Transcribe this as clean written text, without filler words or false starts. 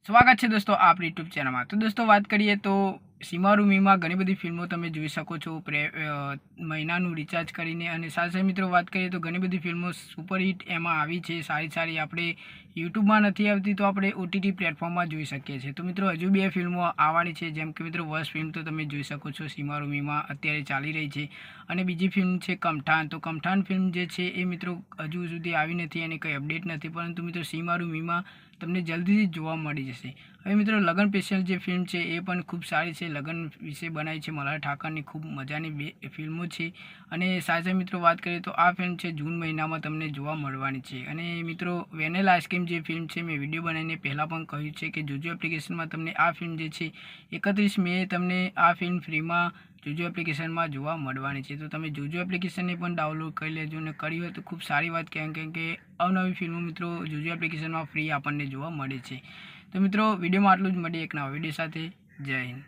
સ્વાગત છે દોસ્તો આપણી યુટ્યુબ ચેનલમાં। તો દોસ્તો વાત કરીએ તો સીમારૂ મીમાં ઘણી બધી ફિલ્મો તમે જોઈ શકો છો મહિનાનું રિચાર્જ કરીને। અને સાથે મિત્રો વાત કરીએ તો ઘણી બધી ફિલ્મો સુપરહિટ એમાં આવી છે, સારી આપણે યુટ્યુબમાં નથી આવતી તો આપણે ઓટીટી પ્લેટફોર્મમાં જોઈ શકીએ છીએ। તો મિત્રો હજુ બે ફિલ્મો આવવાની છે, જેમ કે મિત્રો વર્ષ ફિલ્મ તો તમે જોઈ શકો છો સીમારૂ મીમાં અત્યારે ચાલી રહી છે, અને બીજી ફિલ્મ છે કમઠાન। તો કમઠાન ફિલ્મ જે છે એ મિત્રો હજુ સુધી આવી નથી અને કંઈ અપડેટ નથી, પરંતુ મિત્રો સીમારૂ મીમાં તમને જલ્દીથી જોવા મળી જશે। હવે મિત્રો લગન સ્પેશિયલ જે ફિલ્મ છે એ પણ ખૂબ સારી છે, લગન વિશે બનાવી છે મલ્હાર ઠાકરની, ખૂબ મજાની બે ફિલ્મો છે। અને સાથે મિત્રો વાત કરીએ તો આ ફિલ્મ છે જૂન મહિનામાં તમને જોવા મળવાની છે। અને મિત્રો વેનેલા આઈસ્ક્રીમ જે ફિલ્મ છે મેં વિડીયો બનાવીને પહેલાં પણ કહ્યું છે કે જોજો એપ્લિકેશનમાં તમને આ ફિલ્મ જે છે 31 મે તમને આ ફિલ્મ ફ્રીમાં જોજો એપ્લિકેશનમાં જોવા મળવાની છે। તો તમે જોજો એપ્લિકેશનને પણ ડાઉનલોડ કરી લેજો, અને કરી હોય તો ખૂબ સારી વાત કેમ કે અવનવી ફિલ્મો મિત્રો જોજો એપ્લિકેશનમાં ફ્રી આપણને જોવા મળે છે। તો મિત્રો વિડીયોમાં આટલું જ, મળીએ એક નવા વિડીયો સાથે। જય હિન્દ।